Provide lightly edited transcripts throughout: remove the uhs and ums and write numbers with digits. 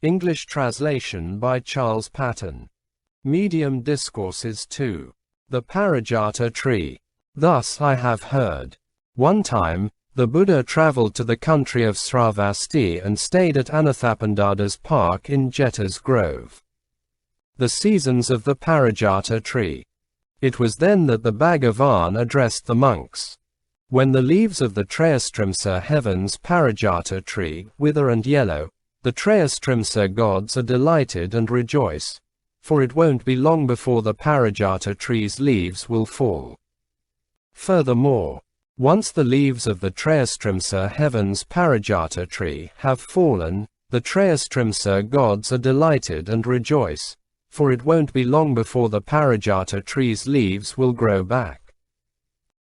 English translation by Charles Patton. Medium Discourses 2. The Parijata Tree. Thus I have heard. One time, the Buddha traveled to the country of Sravasti and stayed at Anathapindada's park in Jeta's grove. The seasons of the Parijata tree. It was then that the Bhagavan addressed the monks. When the leaves of the Trayastriṃśa Heaven's Parijata tree wither and yellow, the Trayastriṃśa gods are delighted and rejoice, for it won't be long before the Parijata tree's leaves will fall. Furthermore, once the leaves of the Trayastriṃśa Heaven's Parijata tree have fallen, the Trayastriṃśa gods are delighted and rejoice, for it won't be long before the Parijata tree's leaves will grow back.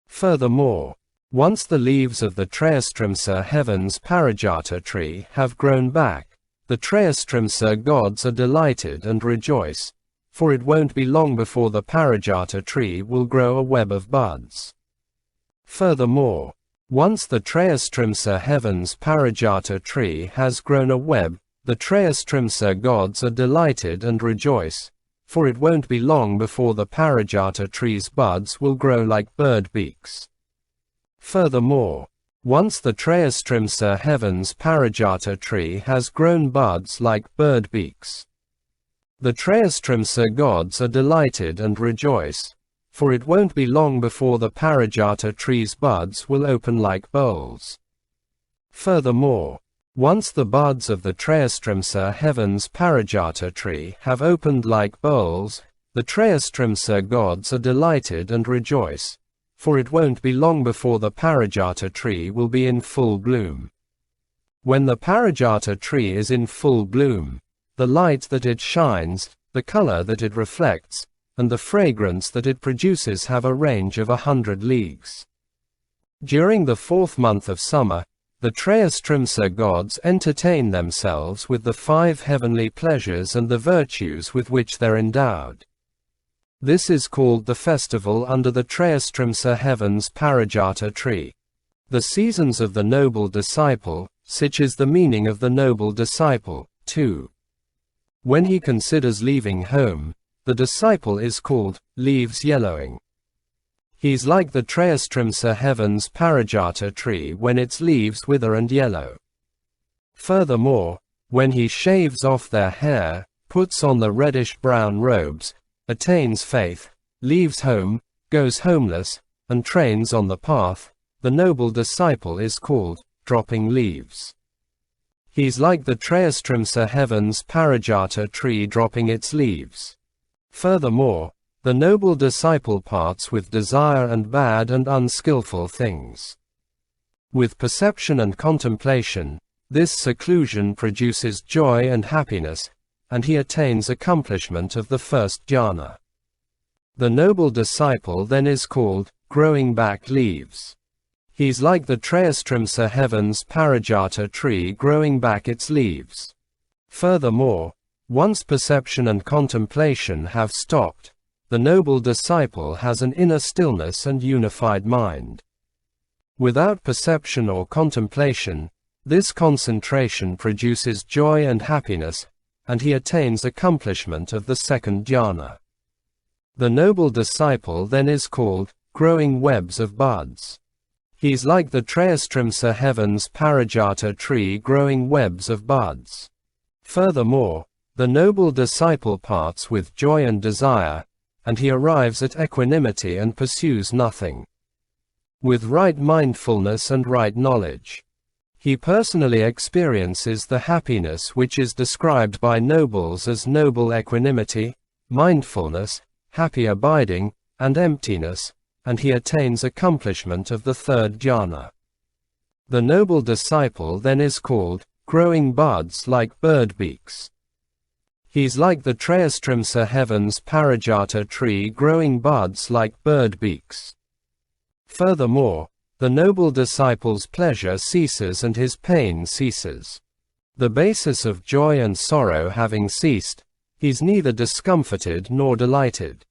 Furthermore, once the leaves of the Trayastriṃśa Heaven's Parijata tree have grown back, the Trayastriṃśa gods are delighted and rejoice, for it won't be long before the Parijata tree will grow a web of buds. Furthermore, once the Trayastriṃśa Heaven's Parijata tree has grown a web, the Trayastriṃśa gods are delighted and rejoice, for it won't be long before the Parijata tree's buds will grow like bird beaks. Furthermore, once the Trayastriṃśa Heaven's Parijata tree has grown buds like bird beaks, the Trayastriṃśa gods are delighted and rejoice, for it won't be long before the Parijata tree's buds will open like bowls. Furthermore, once the buds of the Trayastriṃśa Heaven's Parijata tree have opened like bowls, the Trayastriṃśa gods are delighted and rejoice, for it won't be long before the Parijata tree will be in full bloom. When the Parijata tree is in full bloom, the light that it shines, the color that it reflects, and the fragrance that it produces have a range of 100 leagues. During the 4th month of summer, the Trayastriṃśa gods entertain themselves with the 5 heavenly pleasures and the virtues with which they're endowed. This is called the festival under the Trayastriṃśa Heaven's Parijata tree. The seasons of the noble disciple, such is the meaning of the noble disciple, 2. When he considers leaving home, the disciple is called, leaves yellowing. He's like the Trayastriṃśa Heaven's Parijata tree when its leaves wither and yellow. Furthermore, when he shaves off their hair, puts on the reddish-brown robes, attains faith, leaves home, goes homeless, and trains on the path, the noble disciple is called, dropping leaves. He's like the Trayastriṃśa Heaven's Parijata tree dropping its leaves. Furthermore, the noble disciple parts with desire and bad and unskillful things. With perception and contemplation, this seclusion produces joy and happiness, and he attains accomplishment of the first jhana. The noble disciple then is called, growing back leaves. He's like the Trayastriṃśa Heaven's Parijata tree growing back its leaves. Furthermore, once perception and contemplation have stopped, the noble disciple has an inner stillness and unified mind. Without perception or contemplation, this concentration produces joy and happiness, and he attains accomplishment of the second jhana. The noble disciple then is called, growing webs of buds. He's like the Trayastriṃśa Heaven's Parijata tree growing webs of buds. Furthermore, the noble disciple parts with joy and desire, and he arrives at equanimity and pursues nothing. With right mindfulness and right knowledge, he personally experiences the happiness which is described by nobles as noble equanimity, mindfulness, happy abiding, and emptiness, and he attains accomplishment of the 3rd jhana. The noble disciple then is called, growing buds like bird beaks. He's like the Trayastriṃśa Heaven's Parijata tree growing buds like bird beaks. Furthermore, the noble disciple's pleasure ceases and his pain ceases. The basis of joy and sorrow having ceased, he's neither discomforted nor delighted.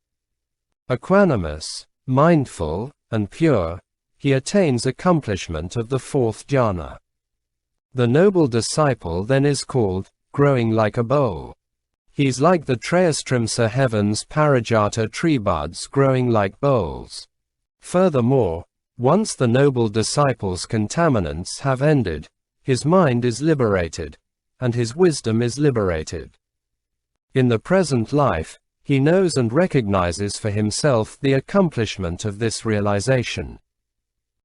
Equanimous, mindful, and pure, he attains accomplishment of the 4th jhana. The noble disciple then is called, growing like a bowl. He's like the Trayastriṃśa Heaven's Parijata tree buds growing like bowls. Furthermore, once the noble disciple's contaminants have ended, his mind is liberated, and his wisdom is liberated. In the present life, he knows and recognizes for himself the accomplishment of this realization.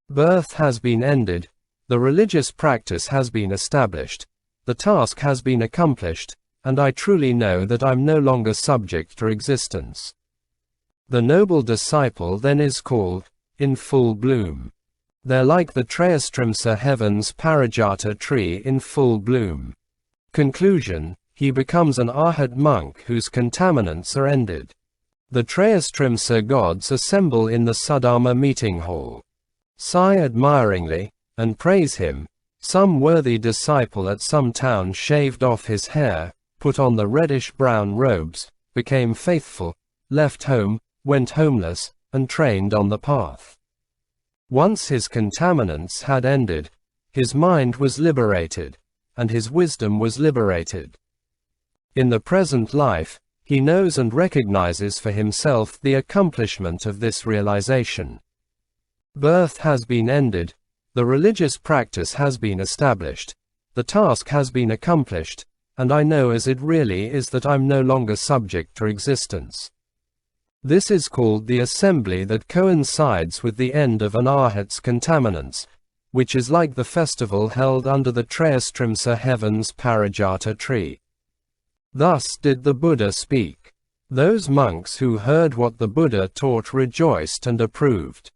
Birth has been ended, the religious practice has been established, the task has been accomplished, and I truly know that I'm no longer subject to existence. The noble disciple then is called, in full bloom. They're like the Trayastriṃśa Heaven's Parijata tree in full bloom. Conclusion: he becomes an arhat monk whose contaminants are ended. The Trayastriṃśa gods assemble in the Sudharma meeting hall. Sigh admiringly, and praise him. Some worthy disciple at some town shaved off his hair, put on the reddish-brown robes, became faithful, left home, went homeless, and trained on the path. Once his contaminants had ended, his mind was liberated, and his wisdom was liberated. In the present life, he knows and recognizes for himself the accomplishment of this realization. Birth has been ended, the religious practice has been established, the task has been accomplished, and I know as it really is that I'm no longer subject to existence. This is called the assembly that coincides with the end of an arhat's contaminants, which is like the festival held under the Trayastriṃśa Heaven's Parijata tree. Thus did the Buddha speak. Those monks who heard what the Buddha taught rejoiced and approved.